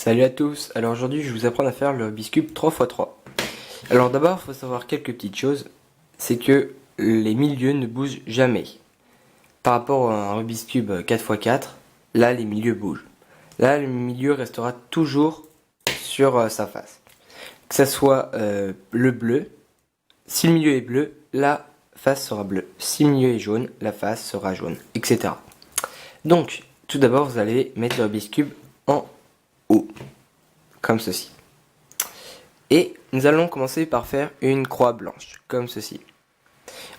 Salut à tous, alors aujourd'hui je vais vous apprendre à faire le Rubik's Cube 3x3. Alors d'abord il faut savoir quelques petites choses, c'est que les milieux ne bougent jamais. Par rapport à un Rubik's Cube 4x4, là les milieux bougent. Là le milieu restera toujours sur sa face. Que ça soit le bleu, si le milieu est bleu, la face sera bleue. Si le milieu est jaune, la face sera jaune, etc. Donc tout d'abord vous allez mettre le Rubik's Cube en haut, comme ceci. Et nous allons commencer par faire une croix blanche, comme ceci.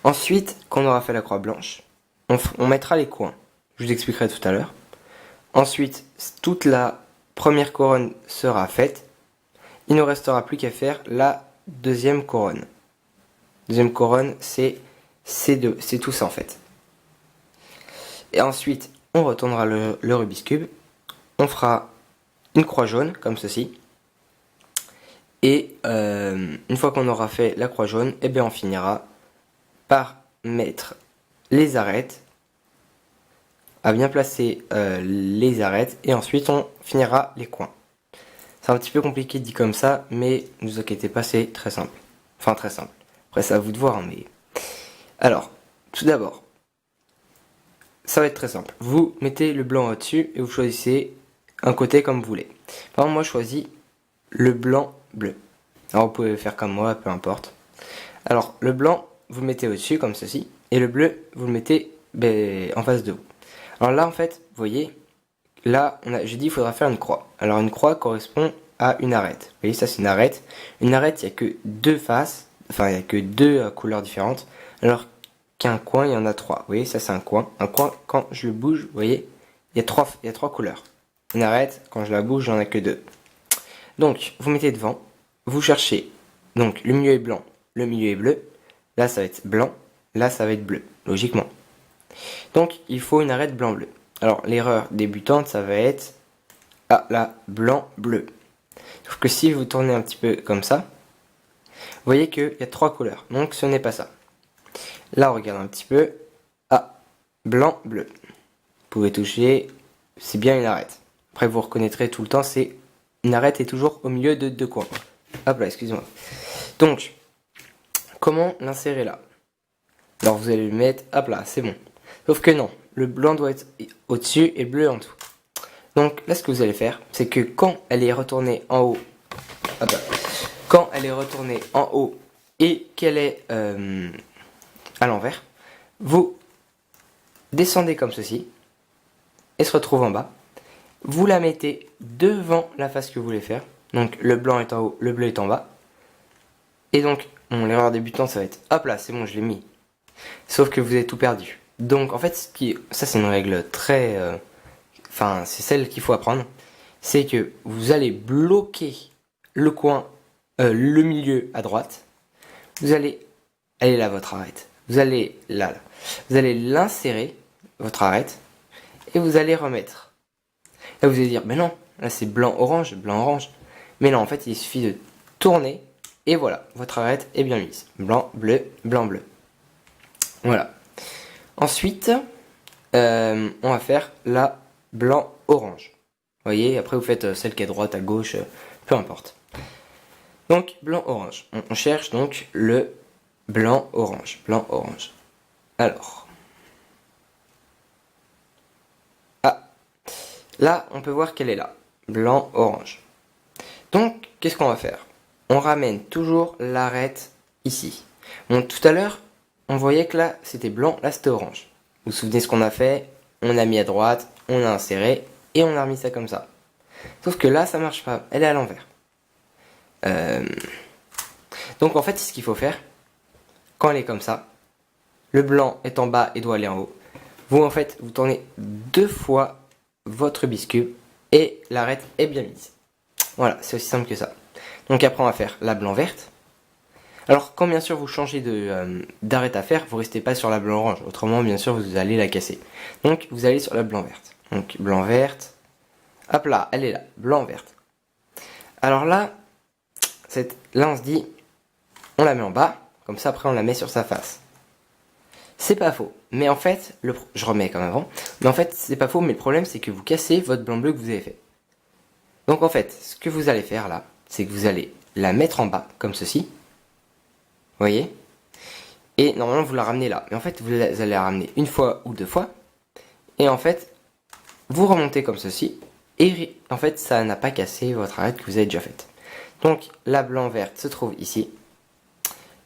Ensuite, quand on aura fait la croix blanche, on mettra les coins. Je vous expliquerai tout à l'heure. Ensuite, toute la première couronne sera faite. Il ne restera plus qu'à faire la deuxième couronne. Deuxième couronne, c'est tout ça en fait. Et ensuite, on retournera le Rubik's Cube. On fera une croix jaune, comme ceci. Et une fois qu'on aura fait la croix jaune, eh bien on finira par mettre les arêtes, à bien placer les arêtes, et ensuite on finira les coins. C'est un petit peu compliqué dit comme ça, mais ne vous inquiétez pas, c'est très simple. Enfin très simple. Après c'est à vous de voir, hein, mais... Alors, tout d'abord, ça va être très simple. Vous mettez le blanc au-dessus et vous choisissez un côté comme vous voulez. Par exemple, moi je choisis le blanc bleu. Alors vous pouvez faire comme moi, peu importe. Alors le blanc, vous le mettez au-dessus comme ceci, et le bleu, vous le mettez en face de vous. Alors là en fait, vous voyez, là j'ai dit il faudra faire une croix. Alors une croix correspond à une arête. Vous voyez, ça c'est une arête. Une arête, il n'y a que deux faces, enfin il n'y a que deux couleurs différentes, alors qu'un coin, il y en a trois. Vous voyez, ça c'est un coin. Un coin, quand je le bouge, vous voyez, il y a trois couleurs. Une arête, quand je la bouge, j'en ai que deux. Donc, vous mettez devant, vous cherchez, donc le milieu est blanc, le milieu est bleu, là ça va être blanc, là ça va être bleu, logiquement. Donc, il faut une arête blanc-bleu. Alors, l'erreur débutante, ça va être, ah là, blanc-bleu. Sauf que si vous tournez un petit peu comme ça, vous voyez qu'il y a trois couleurs, donc ce n'est pas ça. Là, on regarde un petit peu, ah, blanc-bleu. Vous pouvez toucher, c'est bien une arête. Après, vous reconnaîtrez tout le temps, c'est une arête est toujours au milieu de deux coins. Hop là, excusez-moi. Donc, comment l'insérer là? Alors vous allez le mettre, hop là, c'est bon. Sauf que non, le blanc doit être au-dessus et le bleu en dessous. Donc là, ce que vous allez faire, c'est que quand elle est retournée en haut, hop là, quand elle est retournée en haut et qu'elle est à l'envers, vous descendez comme ceci et se retrouve en bas. Vous la mettez devant la face que vous voulez faire. Donc le blanc est en haut, le bleu est en bas. Et donc, l'erreur débutante, ça va être, hop là, c'est bon, je l'ai mis. Sauf que vous avez tout perdu. Donc en fait, ça c'est une règle très... Enfin, c'est celle qu'il faut apprendre. C'est que vous allez bloquer le coin, le milieu à droite. Vous allez... Elle est là, votre arête. Vous allez là. Vous allez l'insérer, votre arête. Et vous allez remettre. Là, vous allez dire, mais non, là c'est blanc-orange, blanc-orange. Mais non, en fait, il suffit de tourner. Et voilà, votre arête est bien mise. Blanc, bleu, blanc, bleu. Voilà. Ensuite, on va faire la blanc-orange. Vous voyez, après vous faites celle qui est à droite, à gauche, peu importe. Donc, blanc-orange. On cherche donc le blanc-orange. Blanc-orange. Alors. Là, on peut voir qu'elle est là. Blanc-orange. Donc, qu'est-ce qu'on va faire? On ramène toujours l'arête ici. Bon, tout à l'heure, on voyait que là, c'était blanc, là, c'était orange. Vous vous souvenez ce qu'on a fait? On a mis à droite, on a inséré, et on a remis ça comme ça. Sauf que là, ça marche pas. Elle est à l'envers. Donc, en fait, ce qu'il faut faire, quand elle est comme ça, le blanc est en bas et doit aller en haut. Vous, en fait, vous tournez deux fois votre Rubik's Cube et l'arête est bien mise. Voilà, c'est aussi simple que ça. Donc après on va faire la blanc-verte. Alors quand bien sûr vous changez d'arête à faire, vous restez pas sur la blanc-orange. Autrement bien sûr vous allez la casser. Donc vous allez sur la blanc-verte. Donc blanc-verte. Hop là, elle est là. Blanc-verte. Alors là, là on se dit, on la met en bas. Comme ça après on la met sur sa face. C'est pas faux, mais en fait, je remets comme avant, mais en fait c'est pas faux, mais le problème c'est que vous cassez votre blanc bleu que vous avez fait. Donc en fait, ce que vous allez faire là, c'est que vous allez la mettre en bas, comme ceci. Vous voyez? Et normalement, vous la ramenez là. Mais en fait, vous allez la ramener une fois ou deux fois. Et en fait, vous remontez comme ceci. Et en fait, ça n'a pas cassé votre arête que vous avez déjà faite. Donc, la blanc-verte se trouve ici.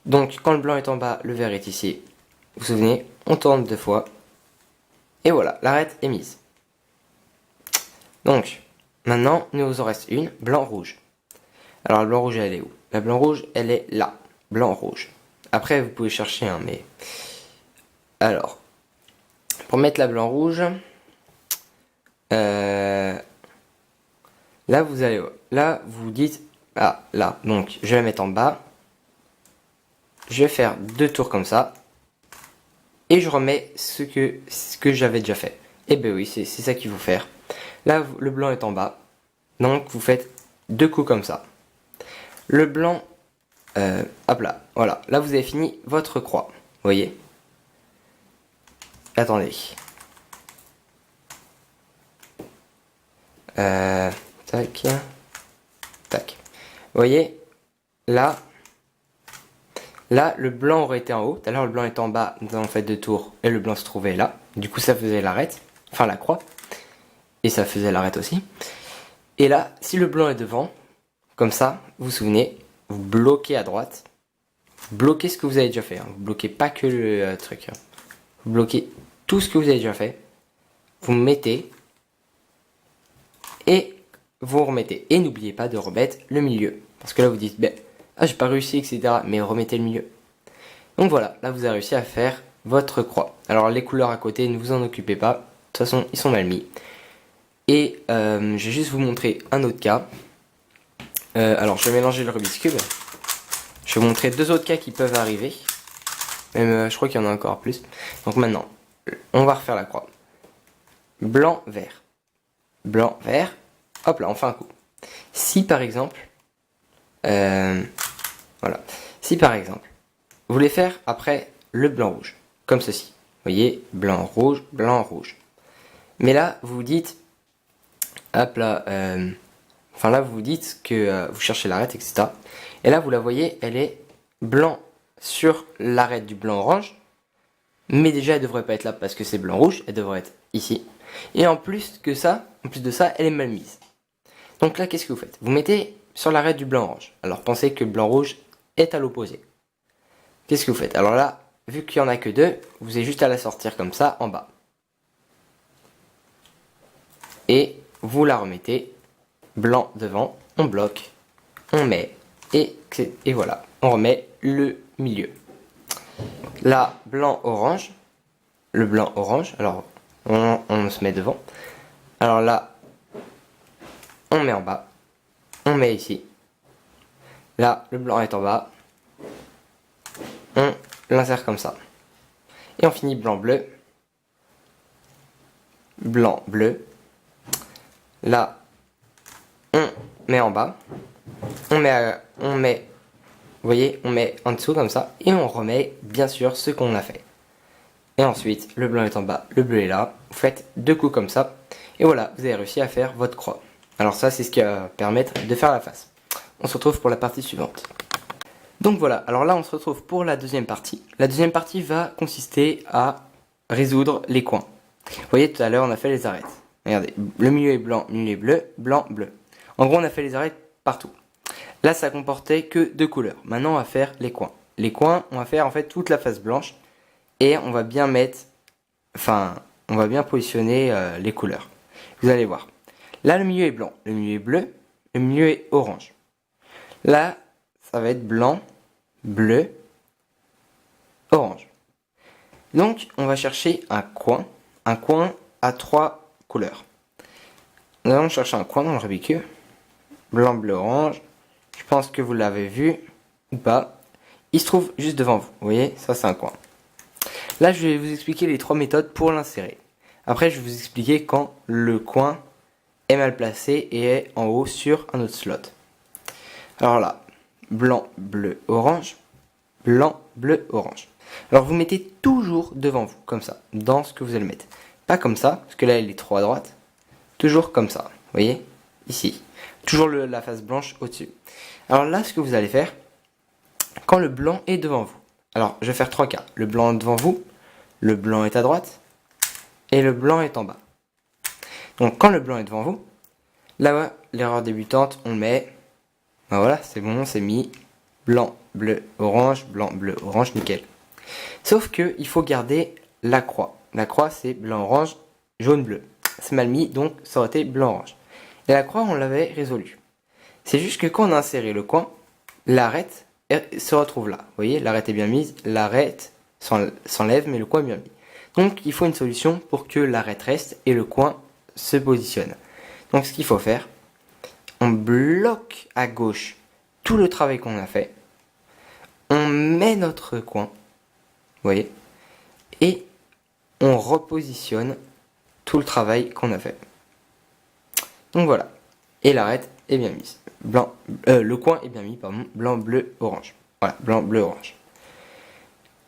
Donc, quand le blanc est en bas, le vert est ici. Vous vous souvenez, on tourne deux fois. Et voilà, l'arête est mise. Donc, maintenant, il nous en reste une, blanc-rouge. Alors, la blanc-rouge, elle est où? La blanc-rouge, elle est là. Blanc-rouge. Après, vous pouvez chercher un, mais... Alors, pour mettre la blanc-rouge... Là, vous allez... Là, vous dites... Ah, là. Donc, je vais la mettre en bas. Je vais faire deux tours comme ça. Et je remets ce que j'avais déjà fait. Et ben oui, c'est ça qu'il faut faire. Là, le blanc est en bas. Donc, vous faites deux coups comme ça. Le blanc... hop là, voilà. Là, vous avez fini votre croix. Vous voyez? Attendez. Tac. Tac. Vous voyez? Là, le blanc aurait été en haut. Tout à l'heure, le blanc est en bas. Nous avons fait deux tours. Et le blanc se trouvait là. Du coup, ça faisait l'arête. Enfin, la croix. Et ça faisait l'arête aussi. Et là, si le blanc est devant, comme ça, vous vous souvenez, vous bloquez à droite. Vous bloquez ce que vous avez déjà fait. Hein. Vous bloquez pas que le truc. Hein. Vous bloquez tout ce que vous avez déjà fait. Vous mettez. Et vous remettez. Et n'oubliez pas de remettre le milieu. Parce que là, vous dites, ben, ah, j'ai pas réussi, etc. Mais remettez le milieu. Donc voilà, là, vous avez réussi à faire votre croix. Alors, les couleurs à côté, ne vous en occupez pas. De toute façon, ils sont mal mis. Et je vais juste vous montrer un autre cas. Alors, je vais mélanger le Rubik's Cube. Je vais vous montrer deux autres cas qui peuvent arriver. Même, je crois qu'il y en a encore plus. Donc maintenant, on va refaire la croix. Blanc, vert. Blanc, vert. Hop là, on fait un coup. Si par exemple... voilà. Si par exemple, vous voulez faire après le blanc-rouge. Comme ceci. Vous voyez, blanc-rouge, blanc-rouge. Mais là, vous vous dites... Hop là... Enfin là, vous vous dites que vous cherchez l'arête, etc. Et là, vous la voyez, elle est blanc sur l'arête du blanc-orange. Mais déjà, elle devrait pas être là parce que c'est blanc-rouge. Elle devrait être ici. Et en plus de ça, elle est mal mise. Donc là, qu'est-ce que vous faites? Vous mettez sur l'arête du blanc-orange. Alors pensez que le blanc-rouge est à l'opposé. Qu'est-ce que vous faites? Alors là, vu qu'il n'y en a que deux, vous avez juste à la sortir comme ça en bas. Et vous la remettez blanc devant, on bloque, on met, et voilà, on remet le milieu. Là, blanc-orange, le blanc-orange, alors on se met devant. Alors là, on met en bas, on met ici. Là, le blanc est en bas, on l'insère comme ça. Et on finit blanc-bleu, blanc-bleu. Là, on met en bas, on met, vous voyez, on met en dessous comme ça, et on remet bien sûr ce qu'on a fait. Et ensuite, le blanc est en bas, le bleu est là, vous faites deux coups comme ça, et voilà, vous avez réussi à faire votre croix. Alors ça, c'est ce qui va permettre de faire la face. On se retrouve pour la partie suivante. Donc voilà, alors là on se retrouve pour la deuxième partie. La deuxième partie va consister à résoudre les coins. Vous voyez, tout à l'heure on a fait les arêtes. Regardez, le milieu est blanc, le milieu est bleu, blanc, bleu. En gros, on a fait les arêtes partout. Là, ça comportait que deux couleurs. Maintenant, on va faire les coins. Les coins, on va faire en fait toute la face blanche. Et on va bien mettre... Enfin, on va bien positionner les couleurs. Vous allez voir. Là, le milieu est blanc. Le milieu est bleu. Le milieu est orange. Là, ça va être blanc, bleu, orange. Donc, on va chercher un coin. Un coin à trois couleurs. Nous allons chercher un coin dans le Rubik's Cube. Blanc, bleu, orange. Je pense que vous l'avez vu ou pas. Il se trouve juste devant vous. Vous voyez, ça c'est un coin. Là, je vais vous expliquer les trois méthodes pour l'insérer. Après, je vais vous expliquer quand le coin est mal placé et est en haut sur un autre slot. Alors là, blanc, bleu, orange. Blanc, bleu, orange. Alors vous mettez toujours devant vous, comme ça, dans ce que vous allez mettre. Pas comme ça, parce que là, il est trop à droite. Toujours comme ça, vous voyez, ici. Toujours la face blanche au-dessus. Alors là, ce que vous allez faire, quand le blanc est devant vous. Alors, je vais faire 3 cas. Le blanc est devant vous, le blanc est à droite, et le blanc est en bas. Donc, quand le blanc est devant vous, là, l'erreur débutante, on met... Ben voilà, c'est bon, c'est mis. Blanc, bleu, orange, nickel. Sauf que il faut garder la croix. La croix, c'est blanc, orange, jaune, bleu. C'est mal mis, donc ça aurait été blanc, orange. Et la croix, on l'avait résolue. C'est juste que quand on a inséré le coin, l'arête se retrouve là. Vous voyez, l'arête est bien mise, l'arête s'enlève, mais le coin est bien mis. Donc, il faut une solution pour que l'arête reste et le coin se positionne. Donc, ce qu'il faut faire, on bloque à gauche tout le travail qu'on a fait. On met notre coin, vous voyez, et on repositionne tout le travail qu'on a fait. Donc voilà. Et l'arête est bien mise. Le coin est bien mis, pardon. Blanc, bleu, orange. Voilà, blanc, bleu, orange.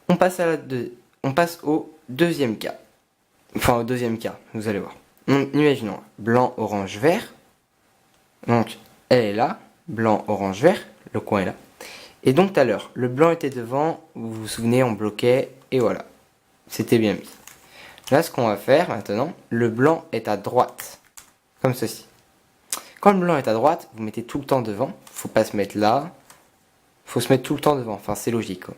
On passe au deuxième cas. Enfin, au deuxième cas, vous allez voir. Imaginons blanc, orange, vert. Donc, elle est là. Blanc, orange, vert. Le coin est là. Et donc, tout à l'heure, le blanc était devant. Vous vous souvenez, on bloquait. Et voilà. C'était bien mis. Là, ce qu'on va faire maintenant, le blanc est à droite. Comme ceci. Quand le blanc est à droite, vous mettez tout le temps devant. Faut pas se mettre là. Faut se mettre tout le temps devant. Enfin, c'est logique, quoi.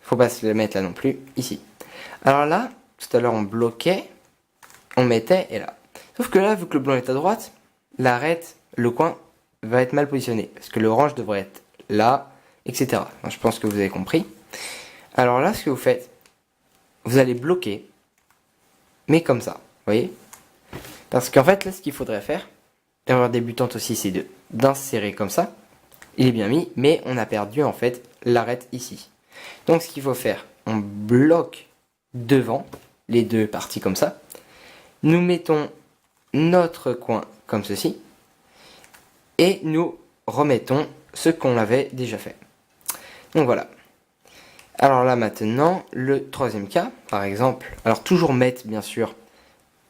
Faut pas se le mettre là non plus. Ici. Alors là, tout à l'heure, on bloquait. On mettait et là. Sauf que là, vu que le blanc est à droite, l'arête, le coin va être mal positionné. Parce que l'orange devrait être là, etc. Enfin, je pense que vous avez compris. Alors là, ce que vous faites, vous allez bloquer. Mais comme ça. Vous voyez? Parce qu'en fait, là, ce qu'il faudrait faire, l'erreur débutante aussi, c'est d'insérer comme ça. Il est bien mis, mais on a perdu en fait l'arête ici. Donc ce qu'il faut faire, on bloque devant les deux parties comme ça. Nous mettons notre coin comme ceci. Et nous remettons ce qu'on avait déjà fait. Donc voilà. Alors là maintenant, le troisième cas, par exemple. Alors toujours mettre bien sûr.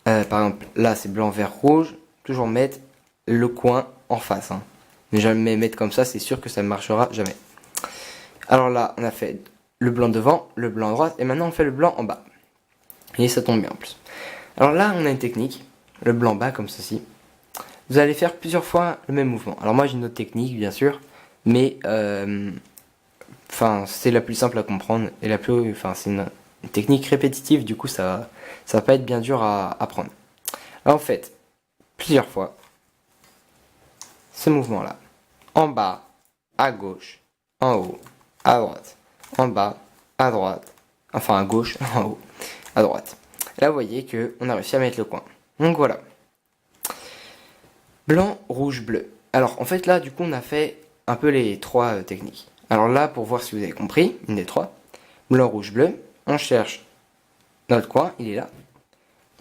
Par exemple, là c'est blanc, vert, rouge. Toujours mettre le coin en face. Hein. Ne jamais mettre comme ça, c'est sûr que ça ne marchera jamais. Alors là, on a fait le blanc devant, le blanc à droite, et maintenant on fait le blanc en bas. Et ça tombe bien en plus. Alors là, on a une technique, le blanc bas comme ceci. Vous allez faire plusieurs fois le même mouvement. Alors moi j'ai une autre technique bien sûr, mais c'est la plus simple à comprendre et c'est une technique répétitive. Du coup ça va pas être bien dur à apprendre. Alors en fait, plusieurs fois ce mouvement-là, en bas, à gauche, en haut, à droite, en bas, à droite, enfin à gauche, en haut, à droite. Là vous voyez que on a réussi à mettre le coin. Donc voilà. Blanc, rouge, bleu. Alors en fait là du coup on a fait un peu les trois techniques. Alors là pour voir si vous avez compris, une des trois. Blanc, rouge, bleu. On cherche notre coin, il est là.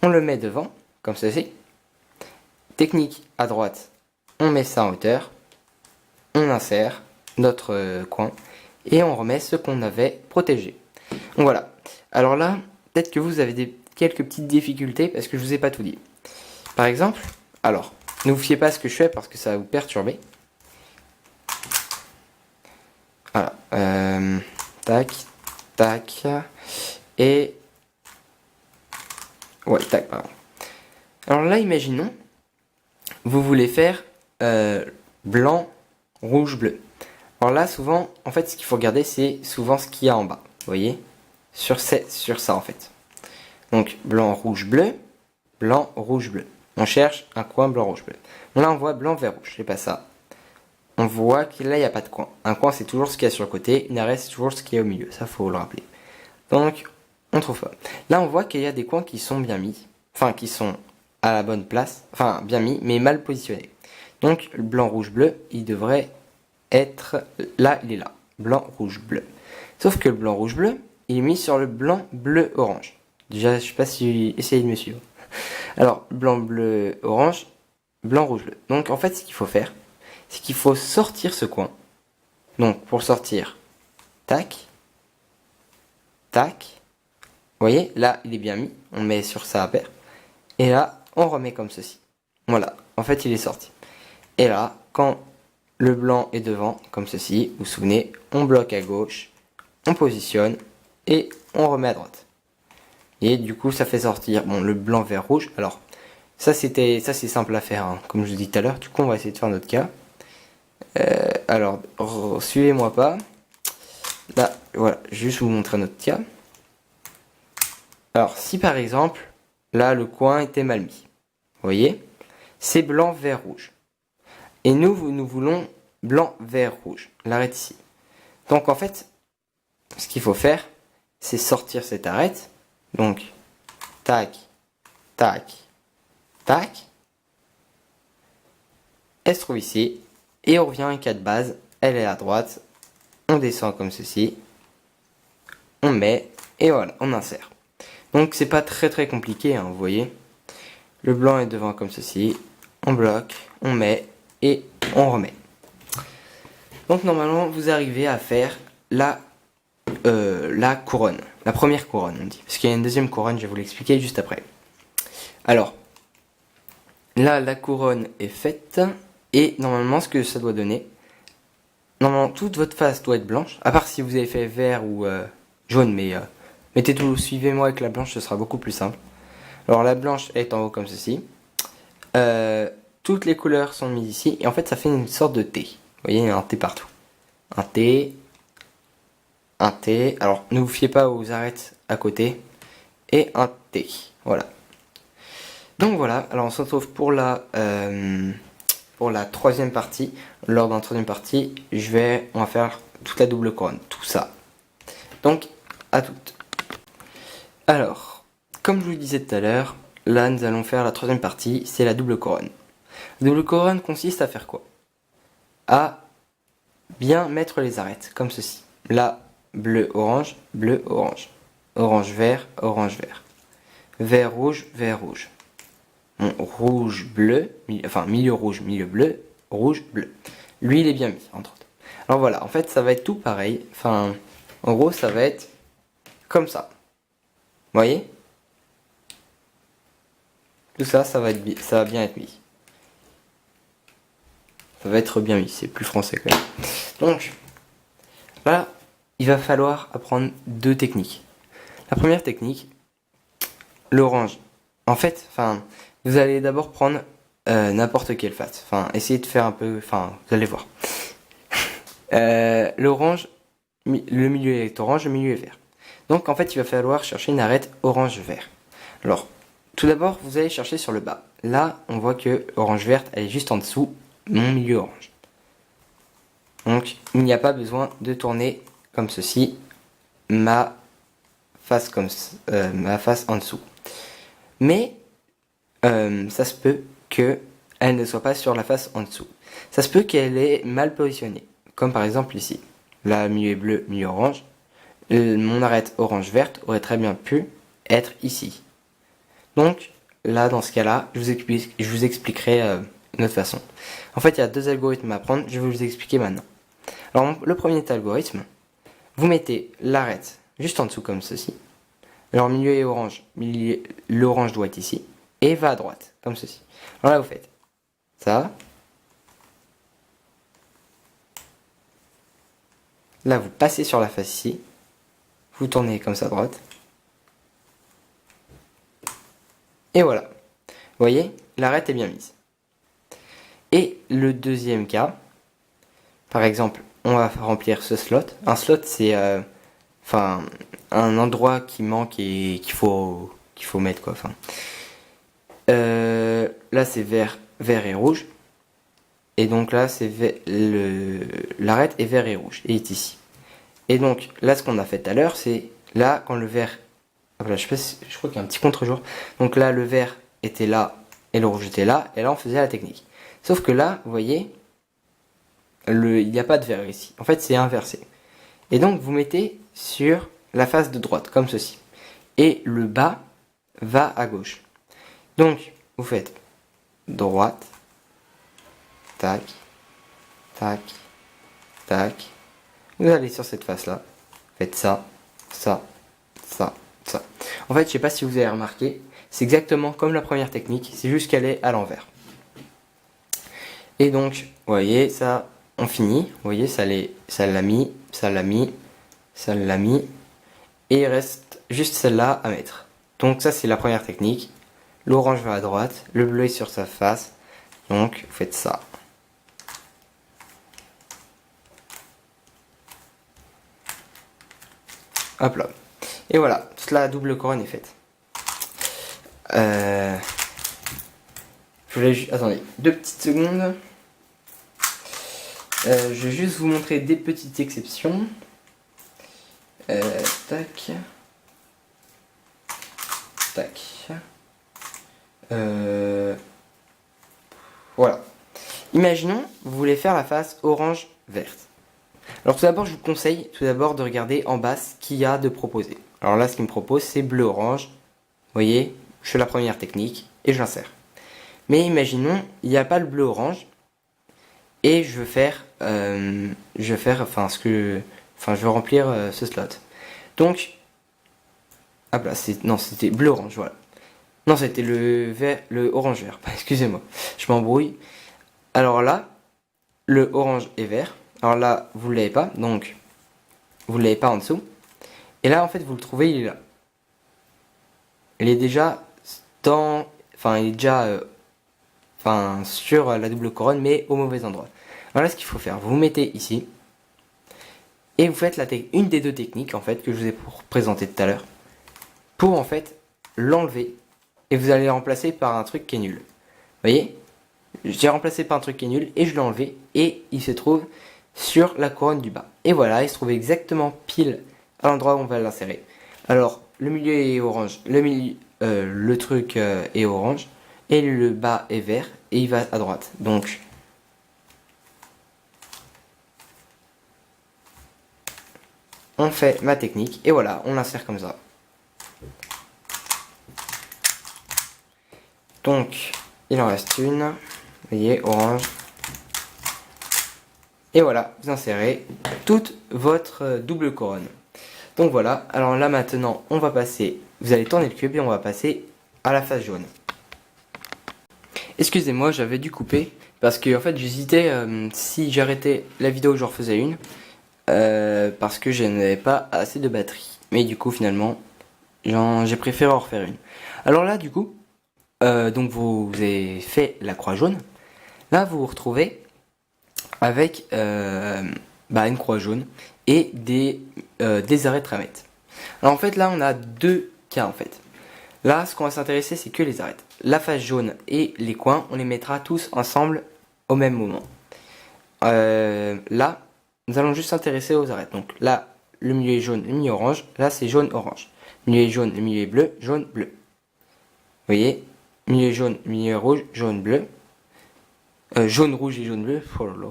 On le met devant, comme ceci. Technique à droite, on met ça en hauteur. On insère notre coin et on remet ce qu'on avait protégé. Donc voilà. Alors là, peut-être que vous avez quelques petites difficultés parce que je vous ai pas tout dit. Par exemple, alors, ne vous fiez pas à ce que je fais parce que ça va vous perturber. Voilà. Tac, tac. Et... ouais, tac, pardon. Alors là, imaginons, vous voulez faire blanc, rouge, bleu. Alors là, souvent, en fait, ce qu'il faut regarder, c'est souvent ce qu'il y a en bas. Vous voyez? Sur ça, en fait. Donc, blanc, rouge, bleu. Blanc, rouge, bleu. On cherche un coin blanc, rouge, bleu. Là, on voit blanc, vert, rouge. C'est pas ça. On voit que là, il n'y a pas de coin. Un coin, c'est toujours ce qu'il y a sur le côté. Une arête, c'est toujours ce qu'il y a au milieu. Ça, faut le rappeler. Donc, on trouve pas. Là, on voit qu'il y a des coins qui sont bien mis. Enfin, qui sont à la bonne place. Enfin, bien mis, mais mal positionnés. Donc, le blanc, rouge, bleu, il devrait être... là, il est là. Blanc, rouge, bleu. Sauf que le blanc, rouge, bleu, il est mis sur le blanc, bleu, orange. Déjà, je sais pas si... essayez de me suivre. Alors, blanc, bleu, orange, blanc, rouge, bleu. Donc, en fait, ce qu'il faut faire, c'est qu'il faut sortir ce coin. Donc, pour sortir, tac, tac. Vous voyez, là, il est bien mis. On met sur ça à paire. Et là, on remet comme ceci. Voilà. En fait, il est sorti. Et là, quand le blanc est devant, comme ceci, vous vous souvenez, on bloque à gauche, on positionne et on remet à droite. Et du coup, ça fait sortir le blanc vers rouge. Alors, ça c'est simple à faire, hein, comme je vous dis tout à l'heure. Du coup, on va essayer de faire notre cas. Alors, suivez-moi pas. Là, voilà, juste vous montrer notre cas. Alors, si par exemple, là, le coin était mal mis, vous voyez, c'est blanc vers rouge. Et nous voulons blanc vers rouge. L'arrête ici. Donc, en fait, ce qu'il faut faire, c'est sortir cette arête. Donc, tac, tac, tac. Elle se trouve ici. Et on revient à 4 base. Elle est à droite. On descend comme ceci. On met. Et voilà, on insère. Donc c'est pas très compliqué, hein, vous voyez. Le blanc est devant comme ceci. On bloque, on met et on remet. Donc normalement vous arrivez à faire la couronne. La première couronne on dit. Parce qu'il y a une deuxième couronne, je vais vous l'expliquer juste après. Alors, là la couronne est faite. Et normalement ce que ça doit donner. Normalement toute votre face doit être blanche. À part si vous avez fait vert ou jaune, mais mettez tout, suivez-moi avec la blanche, ce sera beaucoup plus simple. Alors la blanche est en haut comme ceci. Toutes les couleurs sont mises ici. Et en fait ça fait une sorte de T. Vous voyez, il y a un T partout. Un T. Un T. Alors ne vous fiez pas aux arêtes à côté. Et un T. Voilà. Donc voilà. Alors on se retrouve pour la troisième partie. Lors d'un troisième partie, on va faire toute la double couronne. Tout ça. Donc, à toutes. Alors, comme je vous le disais tout à l'heure, là nous allons faire la troisième partie, c'est la double couronne. La double couronne consiste à faire quoi? À bien mettre les arêtes, comme ceci. Là, bleu, orange, orange, vert, vert, rouge, rouge, bleu, enfin milieu rouge, milieu bleu, rouge, bleu. Lui, il est bien mis, entre autres. Alors voilà, en fait, ça va être tout pareil. Enfin, en gros, ça va être comme ça. Vous voyez? Tout ça, ça va bien être mis. Ça va être bien mis, c'est plus français quand même. Donc, là, il va falloir apprendre deux techniques. La première technique, l'orange. En fait, vous allez d'abord prendre n'importe quelle face. Essayez de faire un peu, vous allez voir. L'orange, le milieu est orange, le milieu est vert. Donc en fait, il va falloir chercher une arête orange-vert. Alors, tout d'abord, vous allez chercher sur le bas. Là, on voit que orange-verte, elle est juste en dessous, mon milieu orange. Donc, il n'y a pas besoin de tourner comme ceci ma face en dessous. Mais, ça se peut qu'elle ne soit pas sur la face en dessous. Ça se peut qu'elle est mal positionnée. Comme par exemple ici. Là, milieu bleu, milieu orange. Mon arête orange-verte aurait très bien pu être ici. Donc, là, dans ce cas-là, je vous expliquerai une autre façon. En fait, il y a deux algorithmes à apprendre, je vais vous expliquer maintenant. Alors, le premier algorithme, vous mettez l'arête juste en dessous comme ceci. Alors, milieu est orange, l'orange doit être ici, et va à droite, comme ceci. Alors là, vous faites ça. Là, vous passez sur la face ici. Vous tournez comme ça à droite. Et voilà. Vous voyez, l'arête est bien mise. Et le deuxième cas, par exemple, on va remplir ce slot. Un slot, c'est un endroit qui manque et qu'il faut mettre quoi. Là, c'est vert et rouge. Et donc là, c'est l'arête est vert et rouge et est ici. Et donc là, ce qu'on a fait tout à l'heure, c'est là quand le vert, voilà, je crois qu'il y a un petit contre-jour. Donc là, le vert était là et le rouge était là, et là on faisait la technique. Sauf que là, vous voyez, il n'y a pas de vert ici. En fait, c'est inversé. Et donc vous mettez sur la face de droite, comme ceci. Et le bas va à gauche. Donc vous faites droite. Tac, tac, tac. Vous allez sur cette face-là. Faites ça, ça, ça, ça. En fait, je sais pas si vous avez remarqué, c'est exactement comme la première technique, c'est juste qu'elle est à l'envers. Et donc, vous voyez, ça, on finit. Vous voyez, ça l'a mis, ça l'a mis, ça l'a mis. Et il reste juste celle-là à mettre. Donc ça, c'est la première technique. L'orange va à droite, le bleu est sur sa face. Donc, vous faites ça. Hop là. Et voilà, toute la double couronne est faite. Je voulais attendez, 2 petites secondes. Je vais juste vous montrer des petites exceptions. Tac. Tac. Voilà. Imaginons, vous voulez faire la face orange verte. Alors tout d'abord, je vous conseille tout d'abord de regarder en bas ce qu'il y a de proposé. Alors là, ce qu'il me propose, c'est bleu-orange. Vous voyez, je fais la première technique et je l'insère. Mais imaginons, il n'y a pas le bleu-orange. Et je veux faire, je veux remplir ce slot. Donc, hop là, c'était bleu-orange, voilà. Non, c'était le orange-vert, excusez-moi, je m'embrouille. Alors là, le orange est vert. Alors là, vous ne l'avez pas, donc vous ne l'avez pas en dessous. Et là, en fait, vous le trouvez, il est là. Il est déjà sur la double couronne, mais au mauvais endroit. Voilà ce qu'il faut faire. Vous vous mettez ici. Et vous faites une des 2 techniques, en fait, que je vous ai présenté tout à l'heure. Pour, en fait, l'enlever. Et vous allez le remplacer par un truc qui est nul. Vous voyez? J'ai remplacé par un truc qui est nul et je l'ai enlevé. Et il se trouve sur la couronne du bas. Et voilà, il se trouve exactement pile à l'endroit où on va l'insérer. Alors, le milieu est orange. Le truc est orange. Et le bas est vert. Et il va à droite. Donc, on fait ma technique. Et voilà, on l'insère comme ça. Donc, il en reste une. Vous voyez, orange. Et voilà, vous insérez toute votre double couronne. Donc voilà, alors là maintenant, on va passer, vous allez tourner le cube et on va passer à la face jaune. Excusez-moi, j'avais dû couper, parce que en fait j'hésitais si j'arrêtais la vidéo, j'en refaisais une, parce que je n'avais pas assez de batterie. Mais du coup finalement, j'ai préféré en refaire une. Alors là du coup, donc vous avez fait la croix jaune. Là vous vous retrouvez avec une croix jaune et des arêtes à mettre. Alors en fait là on a 2 cas en fait. Là ce qu'on va s'intéresser c'est que les arêtes. La face jaune et les coins on les mettra tous ensemble au même moment. Là nous allons juste s'intéresser aux arêtes. Donc là le milieu est jaune, le milieu orange. Là c'est jaune orange. Le milieu est jaune, le milieu est bleu, jaune bleu. Vous voyez, milieu jaune, milieu rouge, jaune bleu. Jaune, rouge et jaune bleu. Oh là là.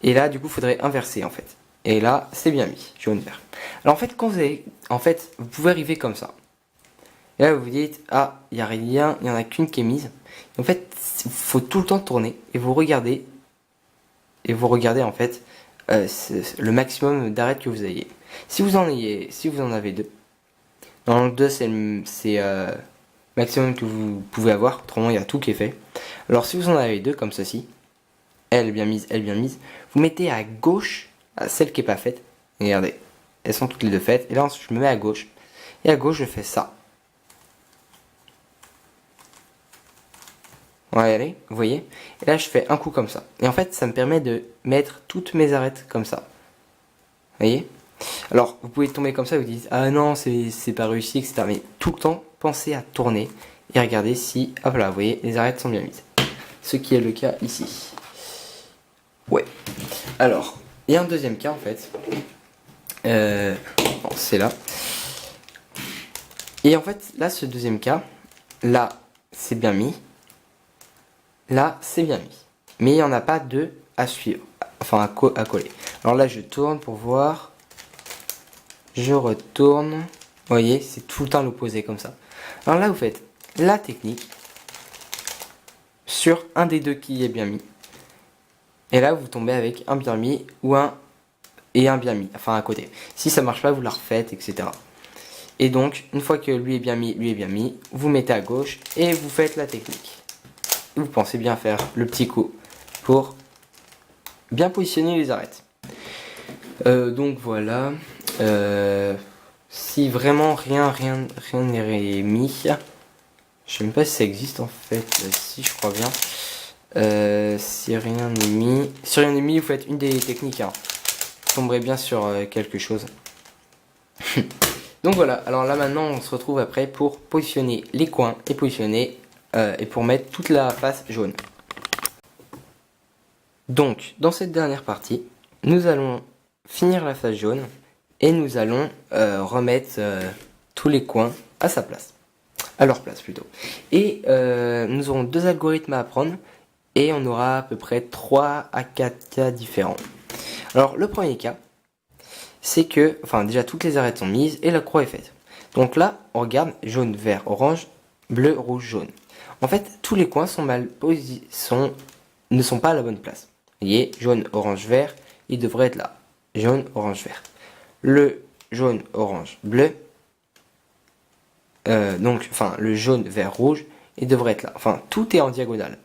Et là, du coup, il faudrait inverser en fait. Et là, c'est bien mis, jaune vert. Alors en fait, vous pouvez arriver comme ça. Et là, vous vous dites, ah, il n'y a rien, il n'y en a qu'une qui est mise. Et en fait, il faut tout le temps tourner et vous regardez. En fait le maximum d'arêtes que vous ayez. Si vous en avez 2. Dans le 2, c'est maximum que vous pouvez avoir. Autrement, il y a tout qui est fait. Alors si vous en avez 2 comme ceci. Elle bien mise, elle bien mise. Vous mettez à gauche celle qui n'est pas faite. Regardez, elles sont toutes les 2 faites. Et là, ensuite, je me mets à gauche. Et à gauche, je fais ça. Voilà, vous voyez. Et là, je fais un coup comme ça. Et en fait, ça me permet de mettre toutes mes arêtes comme ça. Vous voyez. Alors, vous pouvez tomber comme ça et vous dites, ah non, c'est pas réussi, etc. Mais tout le temps, pensez à tourner et regardez si, hop là, vous voyez, les arêtes sont bien mises. Ce qui est le cas ici. Ouais. Alors, il y a un deuxième cas en fait. Bon, c'est là. Et en fait, là, ce deuxième cas, là, c'est bien mis. Là, c'est bien mis. Mais il n'y en a pas 2 à suivre. Enfin, à coller. Alors là, je tourne pour voir. Je retourne. Vous voyez, c'est tout le temps l'opposé comme ça. Alors là, vous faites la technique sur un des 2 qui est bien mis. Et là, vous tombez avec un bien mis ou un bien mis, enfin à côté. Si ça marche pas, vous la refaites, etc. Et donc, une fois que lui est bien mis, vous mettez à gauche et vous faites la technique. Vous pensez bien faire le petit coup pour bien positionner les arêtes. Donc voilà. Si vraiment rien n'est mis, je sais même pas si ça existe en fait. Si, je crois bien. Si rien n'est mis, vous faites une des techniques. Hein. Vous tomberez bien sur quelque chose. Donc voilà. Alors là maintenant, on se retrouve après pour positionner les coins et positionner et pour mettre toute la face jaune. Donc dans cette dernière partie, nous allons finir la face jaune et nous allons remettre tous les coins à sa place, à leur place plutôt. Et nous aurons 2 algorithmes à apprendre et on aura à peu près 3 à 4 cas différents. Alors le premier cas, c'est que, enfin déjà toutes les arêtes sont mises et la croix est faite. Donc là, on regarde jaune, vert, orange, bleu, rouge, jaune. En fait, tous les coins sont ne sont pas à la bonne place. Vous voyez, jaune, orange, vert, il devrait être là. Jaune, orange, vert. Le jaune, orange, bleu, le jaune, vert, rouge, il devrait être là. Enfin, tout est en diagonale.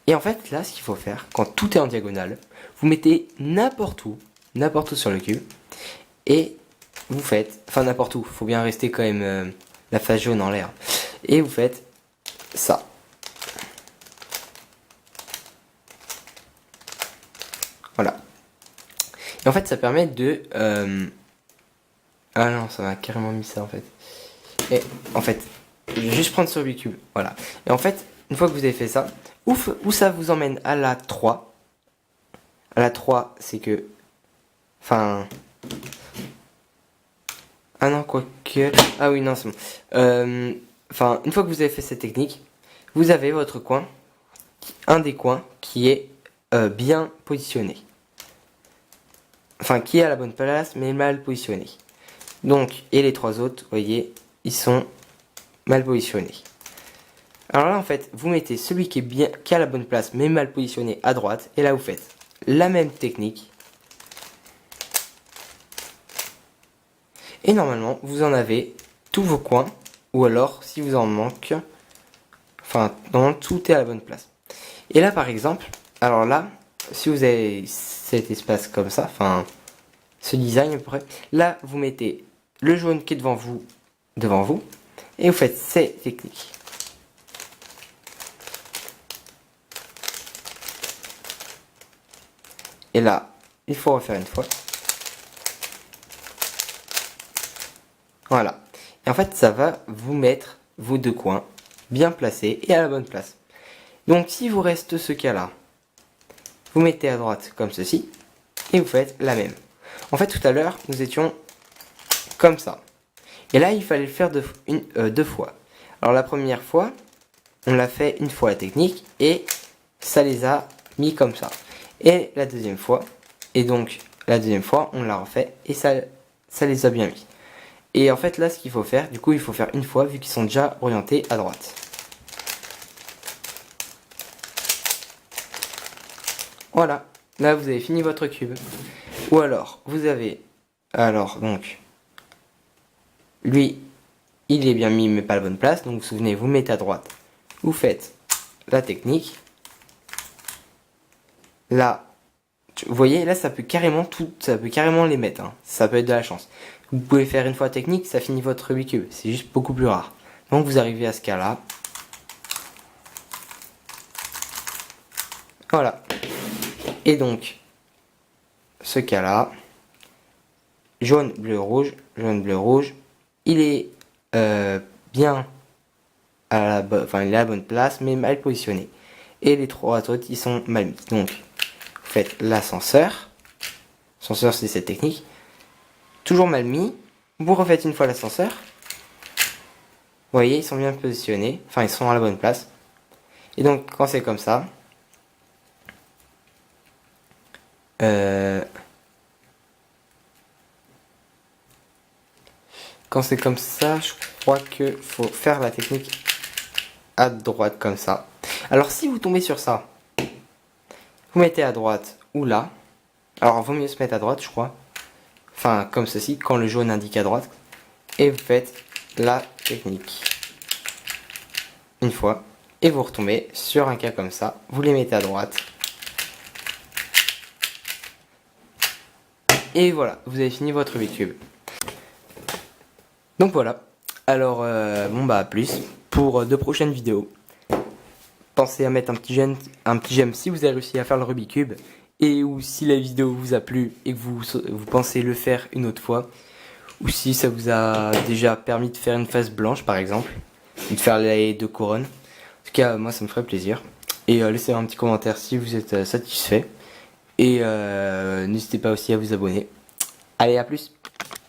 Et en fait, là, ce qu'il faut faire, quand tout est en diagonale, vous mettez n'importe où sur le cube, et vous faites, enfin n'importe où, faut bien rester quand même la face jaune en l'air, et vous faites ça. Voilà. Et en fait, ça permet de... Ah non, ça m'a carrément mis ça en fait. Et en fait, je vais juste prendre sur le cube. Voilà. Et en fait, une fois que vous avez fait ça, où ça vous emmène à la 3. À la 3, c'est que... Enfin... Ah non, quoique... Ah oui, non, c'est bon. Enfin, une fois que vous avez fait cette technique, vous avez votre coin, un des coins qui est bien positionné. Enfin, qui est à la bonne place, mais mal positionné. Donc, et les 3 autres, vous voyez, ils sont mal positionnés. Alors là, en fait, vous mettez celui qui est à la bonne place, mais mal positionné à droite. Et là, vous faites la même technique. Et normalement, vous en avez tous vos coins. Ou alors, si vous en manque, enfin, normalement, tout est à la bonne place. Et là, par exemple, alors là, si vous avez cet espace comme ça, enfin, ce design à peu près, là, vous mettez le jaune qui est devant vous, et vous faites ces techniques. Et là, il faut refaire une fois. Voilà. Et en fait, ça va vous mettre vos 2 coins bien placés et à la bonne place. Donc, si vous reste ce cas-là, vous mettez à droite comme ceci, et vous faites la même. En fait, tout à l'heure, nous étions comme ça. Et là, il fallait le faire 2 fois. Alors, la première fois, on l'a fait une fois la technique, et ça les a mis comme ça. Et la deuxième fois, on l'a refait, et ça les a bien mis. Et en fait, là, ce qu'il faut faire, du coup, il faut faire une fois, vu qu'ils sont déjà orientés à droite. Voilà, là, vous avez fini votre cube. Ou alors, vous avez... Alors, donc... Lui, il est bien mis, mais pas à la bonne place. Donc, vous vous souvenez, vous mettez à droite. Vous faites la technique. Là, vous voyez, là, ça peut carrément les mettre. Hein. Ça peut être de la chance. Vous pouvez faire une fois la technique, ça finit votre Rubik's Cube. C'est juste beaucoup plus rare. Donc, vous arrivez à ce cas-là. Voilà. Et donc, ce cas-là, jaune, bleu, rouge, il est bien à il est à la bonne place, mais mal positionné. Et les 3 autres, ils sont mal mis. Donc, vous faites l'ascenseur. L'ascenseur, c'est cette technique. Toujours mal mis. Vous refaites une fois l'ascenseur. Vous voyez, ils sont bien positionnés. Enfin, ils sont à la bonne place. Et donc, quand c'est comme ça, quand c'est comme ça, je crois qu'il faut faire la technique à droite comme ça. Alors si vous tombez sur ça, vous mettez à droite ou là. Alors vaut mieux se mettre à droite, je crois. Enfin, comme ceci, quand le jaune indique à droite. Et vous faites la technique. Une fois. Et vous retombez sur un cas comme ça. Vous les mettez à droite. Et voilà, vous avez fini votre Rubik's Cube. Donc voilà. Alors, bon bah à plus pour de prochaines vidéos. Pensez à mettre un petit j'aime si vous avez réussi à faire le Rubik's Cube. Et ou si la vidéo vous a plu et que vous pensez le faire une autre fois. Ou si ça vous a déjà permis de faire une face blanche par exemple. Ou de faire les 2 couronnes. En tout cas, moi ça me ferait plaisir. Et laissez un petit commentaire si vous êtes satisfait. Et n'hésitez pas aussi à vous abonner. Allez, à plus!